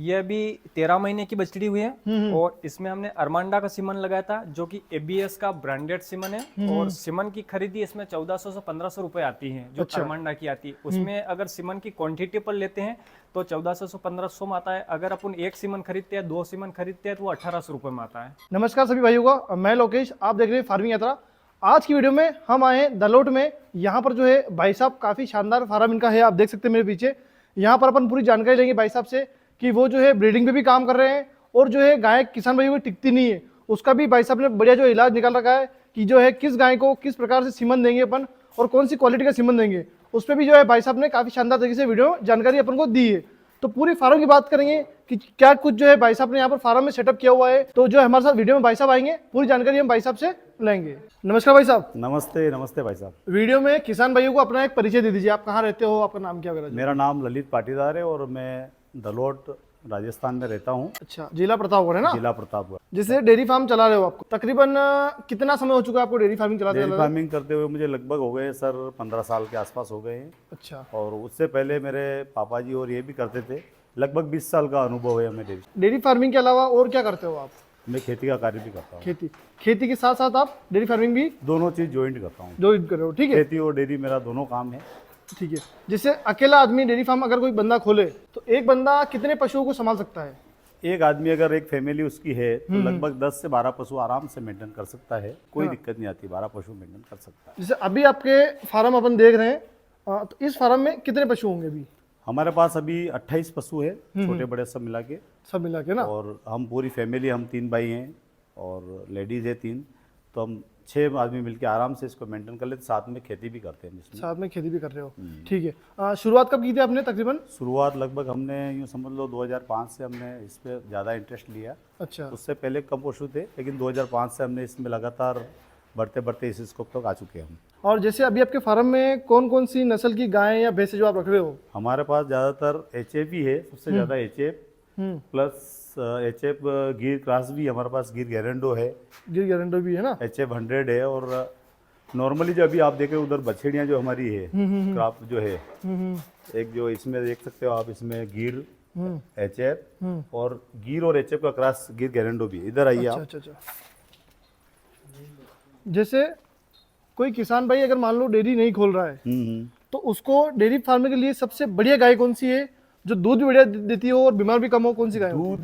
ये अभी 13 महीने की बछड़ी हुई है और इसमें हमने अरमांडा का सीमन लगाया था जो कि एबीएस का ब्रांडेड सीमन है और सीमन की खरीदी इसमें 1400 से 1500 रुपए आती है जो अरमांडा की आती है। उसमें अगर सीमन की क्वांटिटी पर लेते हैं तो 1400 से 1500 में आता है। अगर अपन एक सीमन खरीदते हैं, 2 सीमन खरीदते हैं तो वो 1800 रुपए में आता है। नमस्कार सभी भाइयों का, मैं लोकेश, आप देख रहे हैं फार्मिंग यात्रा। आज की वीडियो में हम आए हैं दलोट में। यहाँ पर जो है भाई साहब काफ़ी शानदार फार्म इनका है, आप देख सकते हैं मेरे पीछे। यहाँ पर अपन पूरी जानकारी लेंगे भाई साहब से कि वो जो है ब्रीडिंग पे भी काम कर रहे हैं और जो है गाय किसान भाइयों को टिकती नहीं है उसका भी भाई साहब ने बढ़िया जो इलाज निकाल रखा है कि जो है किस गाय को किस प्रकार से सीमन देंगे अपन और कौन सी क्वालिटी का सीमन देंगे, उस पर भी जो है भाई साहब ने काफ़ी शानदार तरीके से वीडियो जानकारी अपन को दी है। तो पूरी फार्म की बात करेंगे कि क्या कुछ जो है भाई साहब ने यहाँ पर फार्म में सेटअप किया हुआ है। तो जो हमारे साथ वीडियो में भाई साहब आएंगे, पूरी जानकारी हम भाई साहब से लेंगे। नमस्कार भाई साहब। नमस्ते। नमस्ते भाई साहब। वीडियो में किसान भाइयों को अपना एक परिचय दे दीजिए। आप कहाँ रहते हो, आपका नाम क्या वगैरह? मेरा नाम ललित पाटीदार है और मैं दलोट राजस्थान में रहता हूँ। अच्छा, जिला प्रतापगढ़ है ना? जिला प्रतापगढ़। जिससे डेयरी फार्म चला रहे हो आपको तकरीबन कितना समय हो चुका है आपको डेयरी फार्मिंग चलाते? डेयरी फार्मिंग करते हुए मुझे लगभग हो गए सर 15 साल के आसपास हो गए हैं। अच्छा। और उससे पहले मेरे पापा जी और ये भी करते थे। लगभग 20 साल का अनुभव है हमें डेयरी फार्मिंग के अलावा और क्या करते हो आप? मैं खेती का कार्य भी करता हूँ। खेती के साथ साथ आप डेयरी फार्मिंग भी दोनों चीज़ ज्वाइंट करता हूँ। ज्वाइन कर रहे हो, ठीक है? खेती और डेयरी मेरा दोनों काम है। ठीक है। जैसे अकेला आदमी डेयरी फार्म अगर कोई बंदा खोले तो एक बंदा कितने पशुओं को संभाल सकता है? एक आदमी अगर एक फैमिली उसकी है तो लगभग 10 से 12 पशु आराम से मेंटेन कर सकता है। कोई दिक्कत नहीं आती, 12 पशु मेंटेन कर सकता है। जैसे अभी आपके फार्म अपन देख रहे हैं, तो इस फार्म में कितने पशु होंगे अभी? हमारे पास अभी 28 पशु है, छोटे बड़े सब मिला के ना। और हम पूरी फैमिली, हम 3 भाई हैं और लेडीज़ है 3, तो हम 6 आदमी मिलके आराम से इसको मेंटेन कर लेते। साथ में खेती भी करते हैं इसमें। साथ में खेती भी कर रहे हो, ठीक है। शुरुआत कब की थी आपने तकरीबन? शुरुआत लगभग हमने यूँ समझ लो 2005 से हमने इस पर ज़्यादा इंटरेस्ट लिया। अच्छा। उससे पहले कम पशु थे, लेकिन 2005 से हमने इसमें लगातार बढ़ते बढ़ते इस स्कोप तक आ चुके हैं हम। और जैसे अभी आपके फार्म में कौन कौन सी नस्ल की गायें या भैंसें जो आप रख रहे हो? हमारे पास ज़्यादातर एचएफ ही है, सबसे ज़्यादा एचएफ प्लस एचएफ गिर क्रॉस भी हमारे पास, गिर गैरेंडो है, गिर गैरेंडो भी है ना, एचएफ 100 है। और नॉर्मली जो अभी आप देख रहे हो उधर बछड़ियाँ जो हमारी है क्रॉप जो है, एक जो इसमें देख सकते हो आप, इसमें गिर एचएफ और गिर और एचएफ का क्रॉस गिर गैरेंडो भी। इधर आइए आप। अच्छा। जैसे कोई किसान भाई अगर मान लो डेयरी नहीं खोल रहा है तो उसको डेयरी फार्मिंग के लिए सबसे बढ़िया गाय कौन सी है जो दूध भी बढ़िया देती हो और बीमार भी कम हो? कौन सी गाय? दूध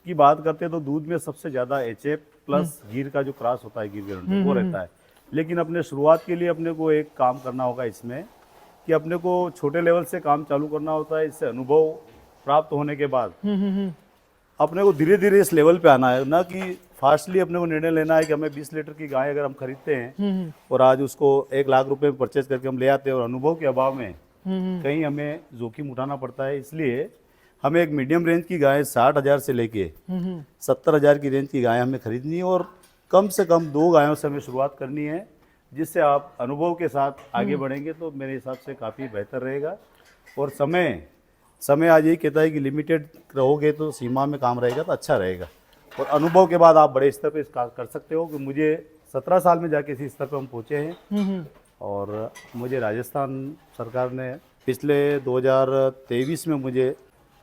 की बात करते हैं तो दूध में सबसे ज़्यादा एचएफ प्लस गिर का जो क्रॉस होता है, गिर गैरेंडो, वो रहता है। लेकिन अपने शुरुआत के लिए अपने को एक काम करना होगा इसमें कि अपने को छोटे लेवल से काम चालू करना होता है। इससे अनुभव प्राप्त होने के बाद अपने को धीरे धीरे इस लेवल पे आना है, ना कि फास्टली अपने को निर्णय लेना है कि हमें 20 लीटर की गाय अगर हम खरीदते हैं और आज उसको 1 लाख रुपए में परचेज करके हम ले आते हैं और अनुभव के अभाव में कहीं हमें जोखिम उठाना पड़ता है। इसलिए हमें एक मीडियम रेंज की गाय 60,000 से लेके 70,000 की रेंज की गाय हमें खरीदनी है और कम से कम 2 गायों से हमें शुरुआत करनी है, जिससे आप अनुभव के साथ आगे बढ़ेंगे तो मेरे हिसाब से काफ़ी बेहतर रहेगा। और समय आज यही कहता है कि लिमिटेड रहोगे तो सीमा में काम रहेगा तो अच्छा रहेगा, और अनुभव के बाद आप बड़े स्तर पे कर सकते हो। कि मुझे 17 साल में जाके इसी स्तर पे हम पहुँचे हैं और मुझे राजस्थान सरकार ने पिछले 2023 में मुझे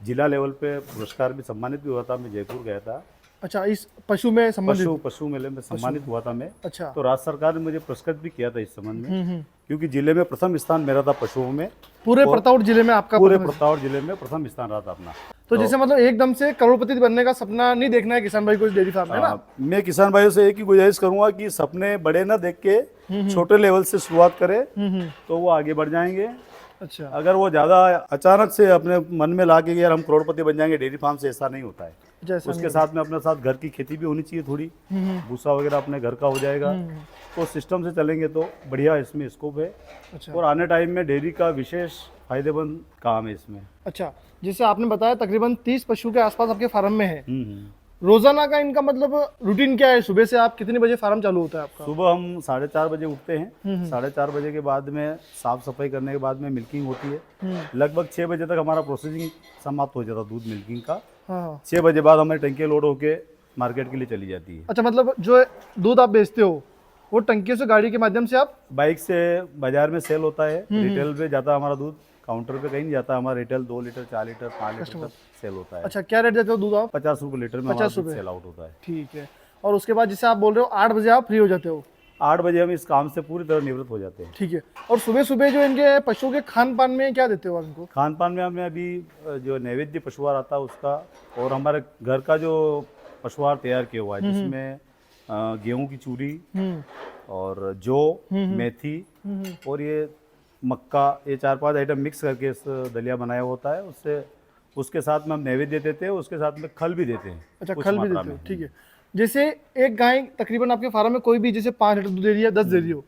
जिला लेवल पे पुरस्कार भी सम्मानित भी हुआ था। मैं जयपुर गया था। अच्छा, इस पशु में संबंधित? पशु मेले में सम्मानित हुआ था मैं। अच्छा। तो राज्य सरकार ने मुझे पुरस्कृत भी किया था इस संबंध में, क्योंकि जिले में प्रथम स्थान मेरा था पशुओं में। पूरे प्रतापगढ़ जिले में आपका? पूरे प्रतापगढ़ जिले में प्रथम स्थान रहा था अपना। तो जैसे मतलब एकदम से करोड़पति बनने का सपना नहीं देखना है किसान भाई को इस डेयरी फार्म में ना? मैं किसान भाइयों से एक ही गुजारिश करूंगा कि सपने बड़े ना देख के छोटे लेवल से शुरुआत करे तो वो आगे बढ़ जाएंगे। अच्छा। अगर वो ज्यादा अचानक से अपने मन में ला के यार हम करोड़पति बन जाएंगे डेयरी फार्म से, ऐसा नहीं होता है। उसके साथ में अपने साथ घर की खेती भी होनी चाहिए, थोड़ी भूसा वगैरह अपने घर का हो जाएगा तो सिस्टम से चलेंगे तो बढ़िया इसमें स्कोप है। अच्छा। और आने टाइम में डेयरी का विशेष फायदेमंद काम है इसमें। अच्छा, जैसे आपने बताया तकरीबन 30 पशु के आसपास आपके फार्म में है। रोजाना का इनका मतलब रूटीन क्या है? सुबह से आप कितने बजे फार्म चालू होता है आपका? सुबह हम 4:30 बजे उठते हैं। 4:30 बजे के बाद में साफ सफाई करने के बाद में मिल्किंग होती है। लगभग 6 बजे तक हमारा प्रोसेसिंग समाप्त हो जाता है दूध मिल्किंग का। 6 बजे बाद हमारी टंकी लोड होके मार्केट के लिए चली जाती है। अच्छा, मतलब जो दूध आप बेचते हो वो टंकियों से गाड़ी के माध्यम से आप? बाइक से बाजार में सेल होता है, रिटेल पे जाता है हमारा दूध काउंटर पे कहीं नहीं जाता, हमारा रिटेल 2 लीटर 4 लीटर 5 लीटर तक सेल होता है। अच्छा, क्या रेट देते हो दूध आप? 50 रुपये लीटर में 50 हमारा रुपये। सेल आउट होता है। ठीक है। और उसके बाद जैसे आप बोल रहे हो 8 बजे आप फ्री हो जाते हो? 8 बजे हम इस काम से पूरी तरह निवृत्त हो जाते हैं। ठीक है। और सुबह सुबह जो इनके पशुओं के खान पान में क्या देते हो आप इनको? खान पान में हमने अभी जो नैवेद्य पशुआहार आता है उसका, और हमारे घर का जो पशुआहार तैयार किया हुआ है जिसमें गेहूं की चूरी और जौ, मेथी और ये मक्का, ये 4-5 आइटम मिक्स करके इस दलिया बनाया होता है। उससे उसके साथ में हम नैवेद्य देते हैं, उसके साथ में खल भी देते हैं। अच्छा, कुछ खल भी मात्रा देते हो। में। ठीक है। जैसे एक गाय तकरीबन आपके फार्म में कोई भी जैसे 5 लीटर दूध दे रही है, 10 दे रही हो,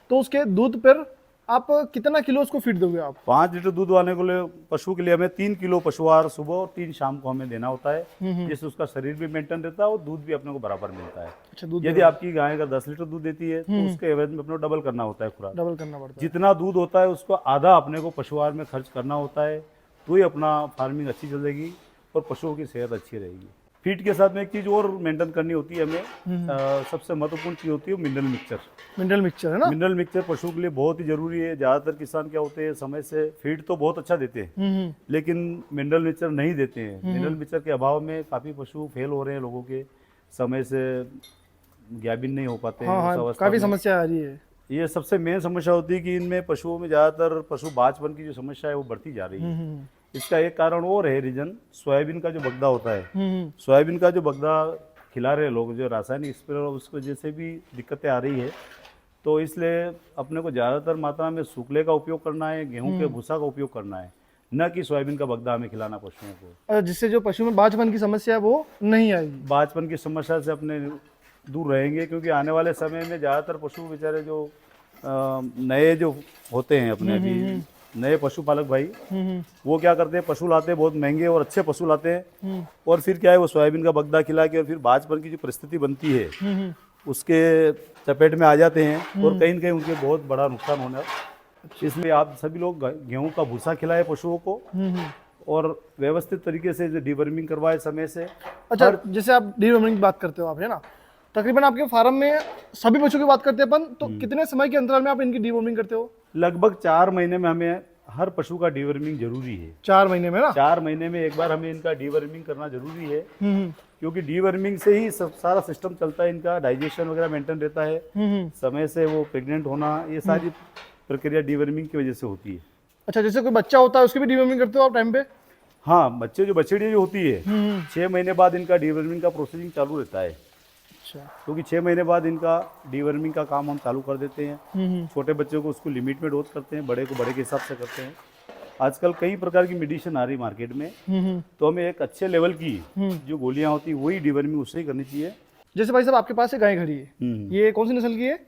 तो उसके दूध पर आप कितना किलो उसको फीड दोगे आप? 5 लीटर दूध वाले के लिए पशु के लिए हमें 3 किलो पशुआहार सुबह और 3 शाम को हमें देना होता है, जिससे उसका शरीर भी मेंटेन रहता है और दूध भी अपने को बराबर मिलता है। अच्छा, दूध यदि आपकी गाय अगर 10 लीटर दूध देती है तो उसके एवरेज में अपने को डबल करना होता है खुराक। डबल करना पड़ता है। जितना दूध होता है उसको आधा अपने को पशुआहार में खर्च करना होता है, तो ही अपना फार्मिंग अच्छी चलेगी और पशुओं की सेहत अच्छी रहेगी। फीड के साथ में एक चीज़ और मेंटेन करनी होती है हमें, सबसे महत्वपूर्ण चीज़ होती है मिनरल मिक्सचर। मिनरल मिक्सचर है ना? मिनरल मिक्सचर पशु के लिए बहुत ही जरूरी है। ज़्यादातर किसान क्या होते हैं, समय से फीड तो बहुत अच्छा देते हैं लेकिन मिनरल मिक्सचर नहीं देते हैं। मिनरल मिक्सचर के अभाव में काफ़ी पशु फेल हो रहे हैं, लोगों के समय से गाभिन नहीं हो पाते हैं। हाँ उस हाँ, अवस्था काफ़ी में समस्या आ रही है। ये सबसे मेन समस्या होती है कि इनमें पशुओं में ज़्यादातर पशु बाँझपन की जो समस्या है वो बढ़ती जा रही है। इसका एक कारण और है, रीजन सोयाबीन का जो बगदा होता है। सोयाबीन का जो बगदा खिला रहे लोग, जो रासायनिक स्प्रे, उसको जैसे भी दिक्कतें आ रही है, तो इसलिए अपने को ज़्यादातर मात्रा में सूखले का उपयोग करना है, गेहूं के भूसा का उपयोग करना है, न कि सोयाबीन का बगदा हमें खिलाना पशुओं को। जिससे जो पशु में बाँझपन की समस्या है वो नहीं आएगी। बाँझपन की समस्या से अपने दूर रहेंगे, क्योंकि आने वाले समय में ज़्यादातर पशु बेचारे जो नए जो होते हैं अपने अभी नए पशुपालक भाई, वो क्या करते हैं, पशु लाते हैं बहुत महंगे और अच्छे पशु लाते हैं, और फिर क्या है वो सोयाबीन का बगदा खिला के और फिर बाँझपन की जो परिस्थिति बनती है उसके चपेट में आ जाते हैं और कहीं न कहीं उनके बहुत बड़ा नुकसान होना। इसलिए आप सभी लोग गेहूं का भूसा खिलाए पशुओं को और व्यवस्थित तरीके से डीवर्मिंग करवाए समय से। अच्छा, जैसे आप डीवर्मिंग की बात करते हो आप, है ना, तकरीबन आपके फार्म में सभी पशुओं की बात करते हैं अपन, तो कितने समय के अंतराल में आप इनकी डीवर्मिंग करते हो? लगभग 4 महीने में हमें हर पशु का डीवर्मिंग जरूरी है। 4 महीने में ना? 4 महीने में एक बार हमें इनका डीवर्मिंग करना जरूरी है, क्योंकि डीवर्मिंग से ही सारा सिस्टम चलता है, इनका डाइजेशन वगैरह मेंटेन रहता है, समय से वो प्रेग्नेंट होना, ये सारी प्रक्रिया डीवर्मिंग की वजह से होती है। अच्छा, जैसे कोई बच्चा होता है उसकी भी डीवर्मिंग करते हो आप टाइम पे? हाँ, बछड़ियाँ जो होती है 6 महीने बाद इनका डीवर्मिंग का प्रोसेसिंग चालू रहता है। अच्छा, क्योंकि 6 महीने बाद इनका डीवर्मिंग का काम हम चालू कर देते हैं। छोटे बच्चों को उसको लिमिट में डोज करते हैं, बड़े को बड़े के हिसाब से करते हैं। आजकल कई प्रकार की मेडिसिन आ रही मार्केट में, तो हमें एक अच्छे लेवल की जो गोलियां होती है वही डीवर्मिंग उससे ही करनी चाहिए। जैसे भाई साहब आपके पास एक गाय खड़ी है, ये कौन सी नस्ल की है?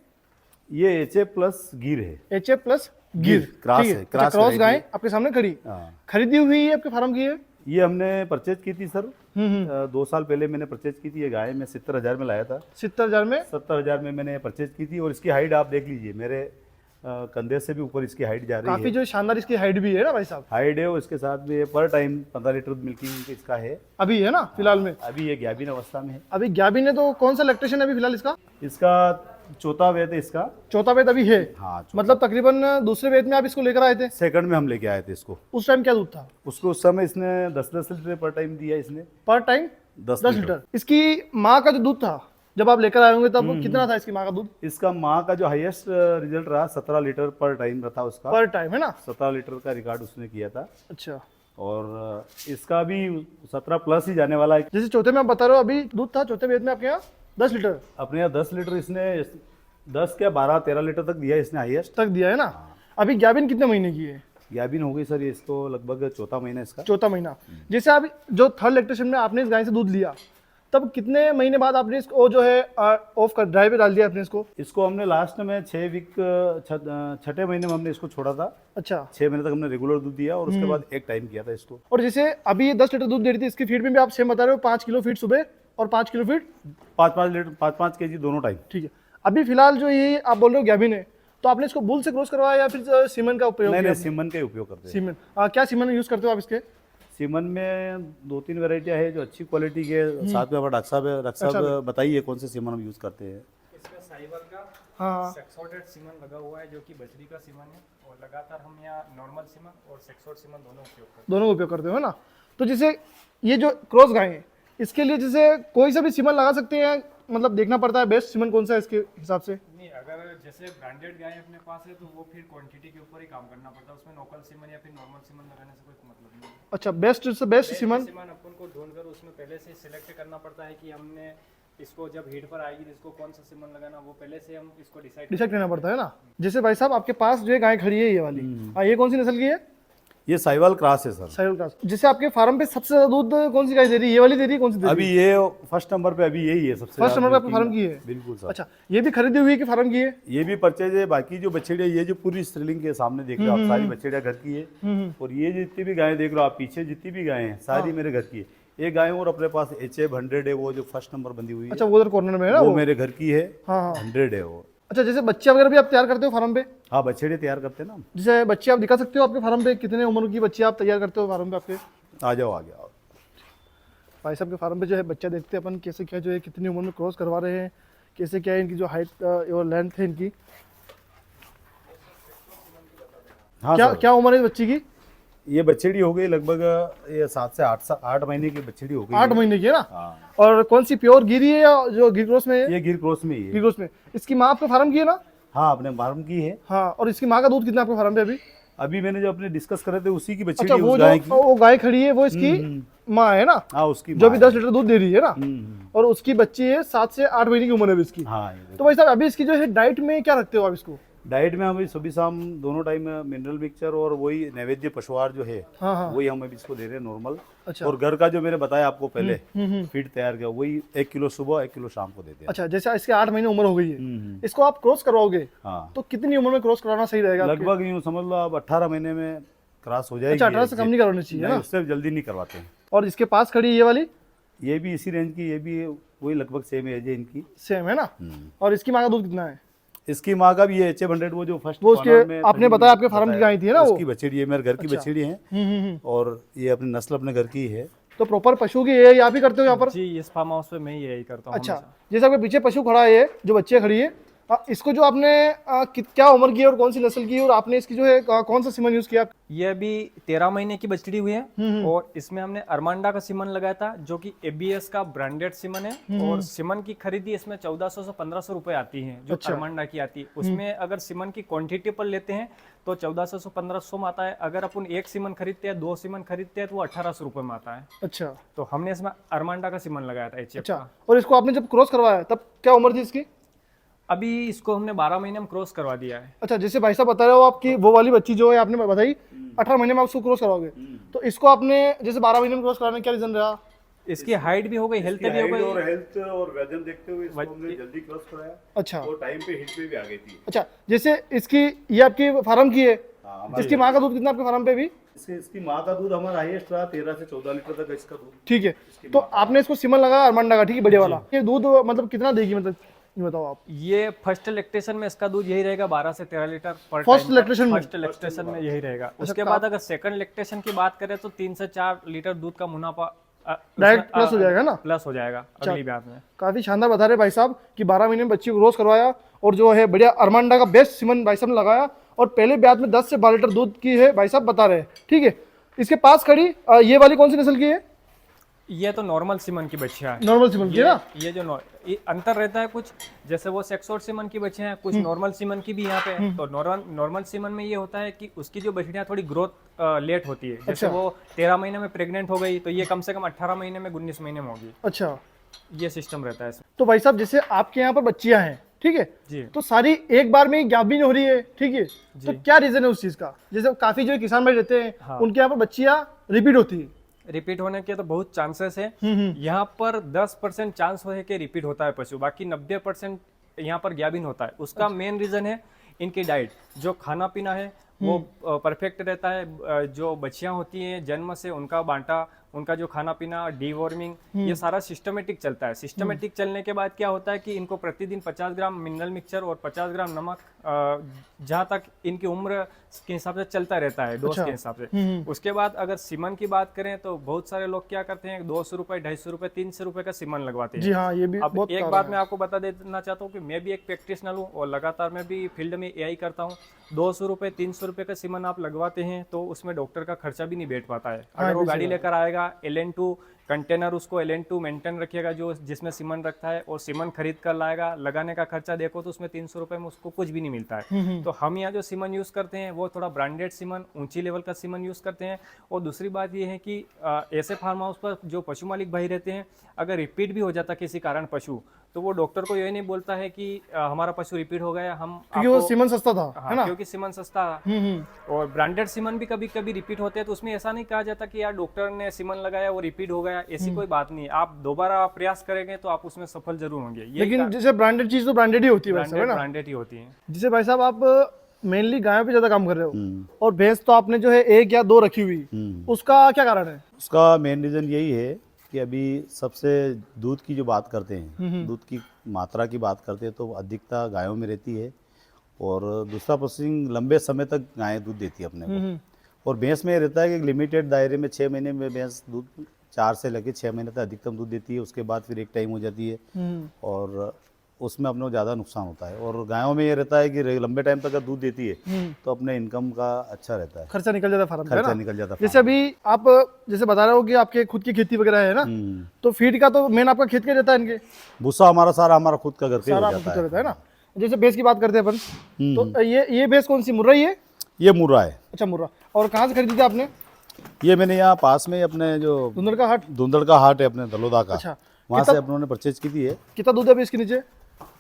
ये HF प्लस गिर है। HF प्लस गिर क्रॉस ठीक है, अच्छा, क्रॉस गाय आपके सामने खड़ी, हाँ। खरीदी हुई है आपके फार्म की है? ये हमने परचेज की थी सर, 2 साल पहले मैंने परचेज की थी ये गाय। मैं 70,000 में लाया था। 70,000 में? 70,000 में मैंने परचेज की थी, और इसकी हाइट आप देख लीजिए, मेरे कंधे से भी ऊपर इसकी हाइट जा रही है। काफी जो शानदार इसकी हाइट भी है ना भाई साहब? हाइट है, और इसके साथ में पर टाइम 15 लीटर मिल्किंग इसका है अभी है ना फिलहाल में? अभी ये गाभिन अवस्था में है। अभी गाभिन है, तो कौन सा लैक्टेशन है अभी फिलहाल इसका? इसका चौथा वेद है इसका। चौथा वेद अभी है? हाँ, मतलब तकरीबन दूसरे वेद में आप इसको लेकर आए थे? सेकंड में हम लेके आए थे इसको। उस टाइम क्या दूध था उसको उस समय इसने 10-10 लीटर पर टाइम दिया इसने। पर टाइम 10 लीटर। इसकी माँ का जो दूध था जब आप लेकर आए होंगे तब कितना था इसकी माँ का दूध? इसका माँ का जो हाईएस्ट रिजल्ट रहा 17 लीटर पर टाइम था उसका। पर टाइम है ना? 17 लीटर का रिकॉर्ड उसने किया था। अच्छा, और इसका भी 17 प्लस ही जाने वाला है। जैसे चौथे में आप बता रहे हो अभी दूध था, चौथे वेद में आपके यहाँ 10 लीटर? अपने यहाँ 10 लीटर इसने 10 क्या 12-13 लीटर तक दिया इसने हाईएस्ट तक दिया है ना? अभी गाभिन कितने महीने की है? गाभिन हो गई सर ये, इसको लगभग चौथा महीना इसका। चौथा महीना। जैसे आप जो थर्ड लैक्टेशन में आपने इस गाय से दूध लिया, तब कितने महीने बाद आपने इसको जो है ऑफ कर ड्राई पे डाल दिया आपने इसको? इसको हमने लास्ट में 6 वीक छठे महीने में हमने इसको छोड़ा था। अच्छा, 6 महीने तक हमने रेगुलर दूध दिया और उसके बाद एक टाइम किया था इसको। और जैसे अभी ये 10 लीटर दूध दे रही थी, इसकी फीड में भी आप सेम बता रहे हो, 5 किलो फीड सुबह और 5 किलो फीड 5-5 लीटर 5-5 kg दोनों टाइम। ठीक है। अभी फिलहाल जो ये आप बोल रहे हो गाभिन है, तो आपने इसको बुल से क्रॉस करवाया या फिर सीमन का उपयोग? नहीं, सीमन का ही उपयोग करते हैं। सीमन क्या सीमन यूज करते हो आप इसके? सीमन में 2-3 वेराइटियां है जो अच्छी क्वालिटी के साथ में। डॉक्टर साहब बताइए कौन से सीमन हम यूज करते हैं? इसमें साहिवाल का हाँ सेक्सोडेट सीमन लगा हुआ है जो कि बछड़ी का सीमन है, और लगातार हम यहाँ नॉर्मल सीमन और सेक्सोड सीमन दोनों उपयोग करते दोनों उपयोग करते हो ना। तो जैसे ये जो क्रॉस गाय है इसके लिए जैसे कोई सा भी सीमन लगा सकते हैं, मतलब देखना पड़ता है बेस्ट सीमन कौन सा है इसके हिसाब से? हैं। नहीं, अगर जैसे ब्रांडेड गाय अपने पास है तो वो फिर क्वांटिटी के ऊपर ही काम करना पड़ता है, उसमें लोकल सीमन या फिर नॉर्मल सीमन लगाने से कोई मतलब नहीं है। अच्छा, बेस्ट से बेस्ट सीमन। सीमन अपन को ढूंढकर उसमें पहले से सिलेक्ट करना पड़ता है कि हमने इसको जब हीट पर आएगी तो इसको कौन सा सीमन लगाना, वो पहले से हम इसको डिसाइड करना पड़ता है ना। जैसे भाई साहब आपके पास जो है गाय खड़ी है ये वाली, हाँ ये कौन सी नस्ल की है? ये साहिवाल क्रॉस है सर। साहिवाल क्रॉस। जैसे आपके फार्म पे सबसे ज्यादा दूध कौन सी गाय दे रही है? ये वाली दे रही है, कौन सी दे रही अभी ये फर्स्ट नंबर पे अभी यही है सबसे फर्स्ट ज्यादा नंबर पे आपके milking फार्म की है? बिल्कुल सर। अच्छा, ये भी खरीदी हुई है कि फार्म की है? ये भी परचेज है। बाकी जो बछड़िया ये जो पूरी स्त्रीलिंग के सामने देख रहे हो आप, सारी बछड़िया घर की है। और ये जितनी भी गायें देख रहे हो आप पीछे, जितनी भी गायें हैं सारी मेरे घर की है। एक गाय और अपने पास HF 100 है, वो जो फर्स्ट नंबर बंधी हुई है, अच्छा वो उधर कॉर्नर में है ना वो मेरे घर की है। हाँ हाँ। 100 है वो। अच्छा, जैसे बच्चे वगैरह भी आप तैयार करते हो फार्म पे? हाँ, बछड़े तैयार करते हैं ना। जैसे बच्चे आप दिखा सकते हो आपके फार्म पे, कितने उम्र की बच्चे आप तैयार करते हो फार्म पे आपके? आ जाओ आ जाओ। भाई साहब के फार्म पे जो है बच्चा देखते हैं अपन कैसे क्या जो है कितनी उम्र में क्रॉस करवा रहे हैं, कैसे क्या है इनकी जो हाइट और लेंथ है इनकी, हाँ क्या सर। क्या उम्र है इस बच्ची की? ये बछड़ी हो गई लगभग ये 7 से 8 महीने की बछड़ी हो गई 8 महीने की है ना। हाँ। और कौन सी प्योर गिरी है या जो गिर क्रॉस में है? ये गिर क्रॉस में ही गिर है। क्रॉस में। इसकी माँ आपके फार्म की है ना? हाँ, अपने फार्म की है। हाँ, और इसकी माँ का दूध कितना आपके फार्म पे अभी? अभी मैंने जो अपने डिस्कस करे थे उसी की बछड़ी अच्छा, है, वो उस गाय की। जो वो गाय खड़ी है वो इसकी माँ है ना, हाँ, उसकी जो भी माँ 10 लीटर दूध दे रही है ना। और उसकी बच्ची है 7 से 8 महीने की उम्र है अभी इसकी। हाँ, ये देखो। तो भाई साहब अभी इसकी जो है डाइट में क्या रखते हो आप इसको? डाइट में हम अभी सुबह शाम दोनों टाइम मिनरल मिक्सचर और वही नैवेद्य पशुआहार जो है हाँ हाँ। वही हम अभी इसको दे रहे हैं नॉर्मल। अच्छा। और घर का जो मैंने बताया आपको पहले फीड तैयार किया वही 1 किलो सुबह 1 किलो शाम को देते हैं। अच्छा, जैसे इसके 8 महीने उम्र हो गई है, इसको आप क्रॉस करवाओगे हाँ, तो कितनी उम्र में क्रॉस कराना सही रहेगा आपके? लगभग यूँ समझ लो आप 18 महीने में क्रॉस हो जाएगी। अच्छा, 18 से कम नहीं करवानी चाहिए ना। उससे जल्दी नहीं करवाते हैं। और इसके पास खड़ी है ये वाली, ये भी इसी रेंज की, ये भी वही लगभग सेम एज है इनकी। सेम है ना। और इसकी माँ का दूध कितना है? इसकी माँ का भी ये HF 100 वो जो फर्स्ट वो उसके आपने बताया आपके फार्म की गाय थी है ना वो? उसकी बछड़ी है, मेरे घर की बछड़ी है। और ये अपनी नस्ल अपने घर की है। तो प्रॉपर पशु की ये आप ही करते हो यहाँ पर? जी, इस फार्म हाउस पे मैं यही करता हूँ। अच्छा, जैसे आपके पीछे पशु खड़ा है ये जो बच्चे खड़ी है, इसको जो आपने क्या उम्र की है और कौन सी नस्ल की है और आपने इसकी जो है कौन सा सीमन यूज किया? ये अभी 13 महीने की बछड़ी हुई है, और इसमें हमने अरमांडा का सीमन लगाया था जो कि ABS का ब्रांडेड सीमन है। और सीमन की खरीदी इसमें 1400 से 1500 रुपए आती है जो अरमांडा की आती है। उसमें अगर सीमन की क्वांटिटी पर लेते हैं तो 1400 से 1500 में आता है। अगर अपन एक सीमन खरीदते हैं, 2 सीमन खरीदते हैं तो वो 1800 रुपए में आता है। अच्छा। तो हमने इसमें अरमांडा का सीमन लगाया था HF अच्छा, का। और इसको आपने जब क्रॉस करवाया तब क्या उम्र थी इसकी? अभी इसको हमने 12 महीने में क्रॉस करवा दिया है। अच्छा, जैसे भाई साहब बता रहे हो आपकी वो वाली बच्ची जो है आपने बताई 18 महीने में आप उसको क्रॉस करवाओगे, तो इसको आपने जैसे 12 महीने में क्रॉस कराने का क्या रीजन रहा? इसकी हाइट भी हो गई, हेल्थ भी हो गई। और हेल्थ और वजन देखते हुए इसको हमने जल्दी क्रॉस कराया। अच्छा। और टाइम पे हिट पे भी आ गई थी। अच्छा, जैसे इसकी ये आपकी फार्म की है, हाँ, इसकी माँ का दूध कितना आपके फार्म पे भी? इसकी माँ का दूध हमारा हाईएस्ट रहा 13 से 14 लीटर तक इसका दूध। ठीक है, तो आपने इसको सीमन लगाया अरमांडा का, ठीक है, बढ़िया वाला। ये दूध मतलब कितना देगी, मतलब ये बताओ आप? ये फर्स्ट इलेक्ट्रेशन में इसका दूध यही रहेगा 12 से 13 लीटर पर फर्स्ट इलेक्ट्रेशन में? फर्स्ट इलेक्ट्रेशन में यही रहेगा। उसके बाद अगर सेकंड इलेक्ट्रेशन की बात करें तो 3 से 4 लीटर दूध का मुनाफा डायरेक्ट प्लस हो जाएगा ना? प्लस हो जाएगा अगली बात में। काफी शानदार बता रहे भाई साहब कि 12 महीने में बच्ची को क्रॉस करवाया और जो है बढ़िया अरमांडा का बेस्ट सीमन भाई साहब ने लगाया और पहले ब्याज में 10 से 12 लीटर दूध की है भाई साहब बता रहे हैं। ठीक है, इसके पास खड़ी ये वाली कौन सी नस्ल की है? ये तो नॉर्मल सीमन की बच्चियां हैं। नॉर्मल सीमन की है ना? ये जो ये अंतर रहता है कुछ, जैसे वो सेक्सोड सीमन की बच्चियां हैं, कुछ नॉर्मल सीमन की भी यहाँ पे है। तो नॉर्मल सीमन में ये होता है कि उसकी जो बछड़ियां थोड़ी ग्रोथ लेट होती है। जैसे वो 13 महीने में प्रेग्नेंट हो गई तो ये कम से कम 18 महीने में 19 महीने में होगी। अच्छा, ये सिस्टम रहता है इसमें। तो भाई साहब जैसे आपके यहाँ पर बच्चियां हैं, ठीक है जी। तो सारी एक बार में ही गाभिन हो रही है, ठीक है, तो क्या रीजन है उस चीज का? जैसे काफी जो किसान भाई रहते हैं हाँ। उनके यहाँ पर बच्चियां रिपीट होती है। रिपीट होने के तो बहुत चांसेस है। यहाँ पर 10% चांस है कि रिपीट होता है पशु, बाकी 90% यहाँ पर गाभिन होता है। उसका मेन रीजन है इनकी डाइट, जो खाना पीना है वो परफेक्ट रहता है। जो बच्चियां होती हैं जन्म से उनका बांटा उनका जो खाना पीना, डीवॉर्मिंग, ये सारा सिस्टमेटिक चलता है। सिस्टमेटिक चलने के बाद क्या होता है कि इनको प्रतिदिन 50 ग्राम मिनरल मिक्सचर और 50 ग्राम नमक जहाँ तक इनकी उम्र के हिसाब से चलता रहता है, डोज के हिसाब से। उसके बाद अगर सीमन की बात करें तो बहुत सारे लोग क्या करते हैं, 200 रुपए, 250 रुपए, 300 रुपए का सीमन लगवाते हैं। जी हाँ, ये भी अब बहुत एक बात मैं आपको बता देना चाहता हूँ कि मैं भी एक प्रैक्टिशनर हूँ और लगातार मैं भी फील्ड में एआई करता हूँ। 200 रुपए, 300 रुपए का सीमन आप लगवाते हैं तो उसमें डॉक्टर का खर्चा भी नहीं बैठ पाता है। अगर वो गाड़ी लेकर आएगा, LN2 कंटेनर उसको LN2 मेंटेन रखिएगा जो जिसमें सीमन रखता है, और सीमन खरीद कर लाएगा, लगाने का खर्चा देखो तो उसमें 300 रुपए में उसको कुछ भी नहीं मिलता है। तो हम यहाँ जो सीमन यूज करते हैं वो थोड़ा ब्रांडेड सीमन, ऊंची लेवल का सीमन यूज करते हैं। और दूसरी बात ये है कि ऐसे फार्म हाउस पर जो पशु मालिक भाई रहते हैं, अगर रिपीट भी हो जाता किसी कारण पशु, तो वो डॉक्टर को ये नहीं बोलता है कि हमारा पशु रिपीट हो गया, हम क्योंकि वो सीमन सस्ता था, हाँ, है ना? क्योंकि सीमन सस्ता था। और ब्रांडेड सीमन भी कभी कभी रिपीट होते हैं, तो उसमें ऐसा नहीं कहा जाता कि यार डॉक्टर ने सीमन लगाया वो रिपीट हो गया, ऐसी कोई बात नहीं। आप दोबारा प्रयास करेंगे तो आप उसमें सफल जरूर होंगे। लेकिन जैसे ब्रांडेड चीज तो ब्रांडेड ही होती है वैसे, है ना? ब्रांडेड ही होती है। जैसे भाई साहब आप मेनली गायों पे ज्यादा काम कर रहे हो और भैंस तो आपने जो है 1 या 2 रखी हुई, उसका क्या कारण है? उसका मेन रीज़न यही है कि अभी सबसे दूध की जो बात करते हैं, दूध की मात्रा की बात करते हैं तो अधिकता गायों में रहती है। और दूसरा प्रोसेसिंग लंबे समय तक गायें दूध देती है अपने को। और भैंस में ये रहता है कि लिमिटेड दायरे में 6 महीने में भैंस दूध 4 से लेकर 6 महीने तक अधिकतम दूध देती है। उसके बाद फिर एक टाइम हो जाती है और उसमें अपने को ज़्यादा नुकसान होता है। और गायों में ये रहता है कि लंबे टाइम तक अगर दूध देती है तो अपने इनकम का अच्छा रहता है, खर्चा निकल जाता है फार्म का, है खर्चा ना? निकल जाता है। जैसे अभी आप जैसे बता रहे हो कि आपके खुद की खेती वगैरह है ना, तो फीड का तो मेन आपका खेत का रहता है इनके, भूसा हमारा सारा हमारा खुद का घर पे सारा हो आपका खुद जाता का है। रहता है ना? जैसे भैंस की बात करते हैं अपन, तो ये भैंस कौन सी, मुर्रा ही है? ये मुर्रा है। अच्छा, मुर्रा। और कहाँ से खरीदी थी आपने? ये मैंने यहाँ पास में अपने जो धुंधड़ का हाट? धुंधड़ का हाट है अपने दलोदा का, अच्छा, वहाँ से अपनों ने परचेज की थी। है कितना दूध है अभी इसके नीचे?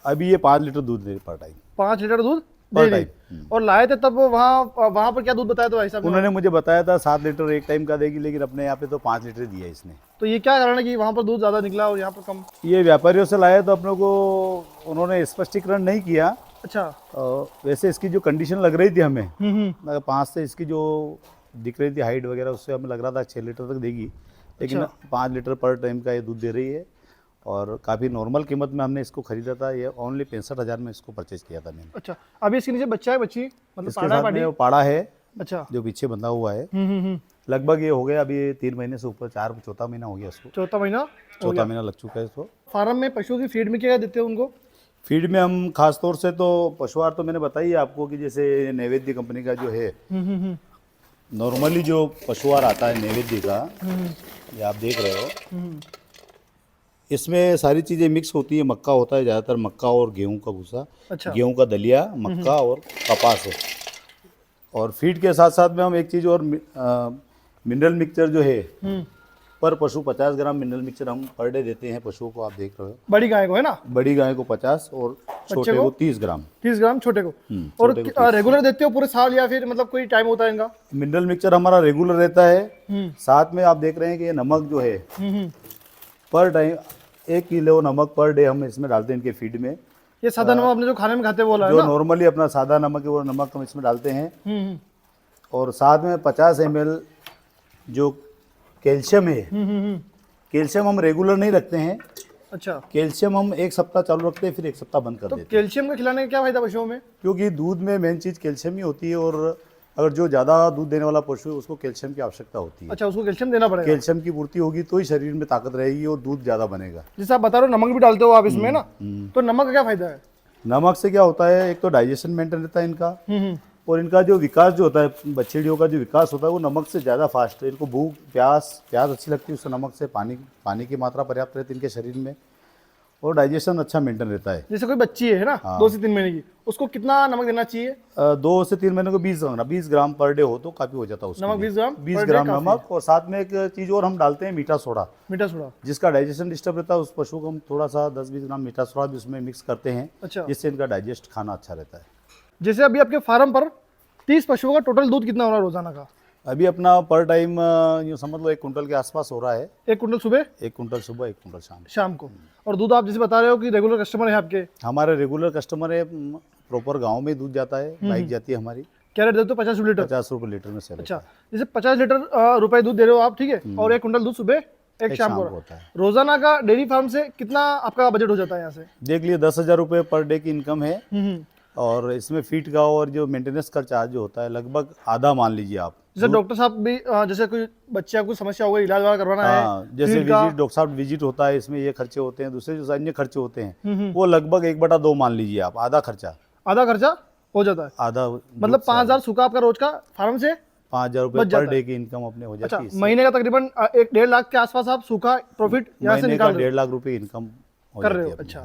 अभी ये 5 लीटर दूध दे पर टाइम। 5 लीटर दूध पर दे रही। टाइम। और लाए थे तब वहाँ पर क्या दूध बताया था भाई साहब ने? उन्होंने मुझे बताया था 7 लीटर एक टाइम का देगी, लेकिन अपने यहाँ पे तो 5 लीटर दिया इसने। तो ये क्या कारण है कि वहाँ पर दूध ज्यादा निकला और यहाँ पर कम? ये व्यापारियों से लाए तो अपने को उन्होंने स्पष्टीकरण नहीं किया। अच्छा। वैसे इसकी जो कंडीशन लग रही थी हमें, 5 से इसकी जो दिख रही थी हाइट वगैरह, उससे हमें लग रहा था 6 लीटर तक देगी, लेकिन 5 लीटर पर टाइम का ये दूध दे रही है। और काफ़ी नॉर्मल कीमत में हमने इसको खरीदा था। ये ओनली 65,000 में इसको परचेज किया था मैंने। अच्छा, अभी इसके नीचे बच्चा है, बच्ची मतलब इसके पाड़ा साथ पाड़ी? में वो पाड़ा है, अच्छा, जो पीछे बंधा हुआ है। लगभग ये हो गया अभी 3 महीने से ऊपर, चौथा महीना हो गया इसको। चौथा महीना लग चुका है इसको। फार्म में पशुओं की फीड में क्या देते हैं उनको? फीड में हम खास तौर से तो पशुआहार तो मैंने बताई है आपको कि जैसे नैवेद्य कंपनी का जो है, नॉर्मली जो पशुआहार आता है नैवेद्य का, ये आप देख रहे हो, इसमें सारी चीज़ें मिक्स होती है। मक्का होता है ज़्यादातर, मक्का और गेहूं का भूसा, अच्छा। गेहूं का दलिया, मक्का और कपास है। और फीड के साथ साथ में हम एक चीज़ और मिनरल मिक्सचर जो है, पर पशु 50 ग्राम मिनरल मिक्सचर हम पर डे देते हैं पशुओं को। आप देख रहे हो, बड़ी गाय को, है ना? बड़ी गाय को 50 और छोटे को 30 ग्राम। 30 ग्राम छोटे को। और रेगुलर देते हो पूरे साल या फिर मतलब कोई टाइम होता है इनका? मिनरल मिक्सचर हमारा रेगुलर रहता है। साथ में आप देख रहे हैं कि ये नमक जो है, पर टाइम 1 किलो नमक पर डे हम इसमें डालते हैं इनके फीड में। ये सादा नमक अपने जो खाने में खाते हैं वो वाला है जो ना? नॉर्मली अपना सादा नमक है वो नमक हम इसमें डालते हैं। और साथ में 50 ml जो कैल्शियम है, कैल्शियम हम रेगुलर नहीं रखते हैं। अच्छा, कैल्शियम हम 1 सप्ताह चालू रखते हैं, फिर 1 सप्ताह बंद कर तो देते हैं। कैल्शियम का खिलाने का क्या फायदा पशुओं में? क्योंकि दूध में मेन चीज़ कैल्शियम ही होती है, और अगर जो ज़्यादा दूध देने वाला पशु है उसको कैल्शियम की आवश्यकता होती है। अच्छा, उसको कैल्शियम देना पड़ेगा। कैल्शियम की पूर्ति होगी तो ही शरीर में ताकत रहेगी और दूध ज़्यादा बनेगा। जैसे आप बता रहे हो नमक भी डालते हो आप इसमें ना, तो नमक का क्या फायदा है? नमक से क्या होता है, एक तो डाइजेशन मेंटेन रहता है इनका, और इनका जो विकास जो होता है, बछड़ियों का जो विकास होता है वो नमक से ज़्यादा फास्ट है। इनको भूख प्यास अच्छी लगती है उससे, नमक से पानी की मात्रा पर्याप्त रहती है इनके शरीर में, और डाइजेशन अच्छा मेंटेन रहता है। जैसे कोई बच्ची है ना, 2 से 3 महीने की, उसको कितना नमक देना चाहिए? 2 से 3 महीने को 20 ग्राम पर डे हो तो काफ़ी हो जाता है उसके नमक लिए। 20 ग्राम 20 per day ग्राम काफी नमक। और साथ में एक चीज़ और हम डालते हैं, मीठा सोडा। मीठा सोडा? जिसका डाइजेशन डिस्टर्ब रहता है उस पशु को हम थोड़ा सा 10-20 ग्राम मीठा सोडा भी उसमें मिक्स करते हैं। अच्छा। जिससे इनका डाइजेस्ट खाना अच्छा रहता है। जैसे अभी आपके फार्म पर 30 पशुओं का टोटल दूध कितना हो रहा है रोजाना का? अभी अपना पर टाइम यूँ समझ लो 1 कुंटल के आसपास हो रहा है। 1 कुंटल सुबह, 1 कुंटल सुबह, 1 कुंटल शाम को। और दूध आप जैसे बता रहे हो कि रेगुलर कस्टमर है आपके? हमारे रेगुलर कस्टमर है, प्रॉपर गांव में दूध जाता है, बाइक जाती है हमारी। क्या रेट देते हो? 50 लीटर। 50 रुपये लीटर में सेल अच्छा, जैसे 50 लीटर रुपए दूध दे रहे हो आप, ठीक है, और 1 कुंटल दूध सुबह एक शाम को होता है। रोजाना का डेयरी फार्म से कितना आपका बजट हो जाता है यहाँ से? देख लिए 10,000 रुपये पर डे की इनकम है, हम्म। और इसमें फीड का और जो मेंटेनेंस का चार्ज जो होता है लगभग आधा मान लीजिए आप। जैसे डॉक्टर साहब भी जैसे कोई बच्चे को समस्या हो गई, इलाज वाला करवाना है, हाँ, जैसे feed का- विजिट, डॉक्टर साहब विजिट होता है, इसमें ये खर्चे होते हैं, दूसरे जो अन्य खर्चे होते हैं वो लगभग 1/2 मान लीजिए आप, आधा खर्चा हो जाता है। आधा, मतलब 5,000 सूखा आपका रोज का फार्म से 5,000 रुपये बच जाता पर डे की इनकम अपने हो जाती अच्छा, है इससे। महीने का तकरीबन 1-1.5 लाख के आसपास आप सूखा प्रॉफिट यहाँ से महीने का निकाल रहे 1.5 लाख रुपए इनकम कर रहे हो। अच्छा,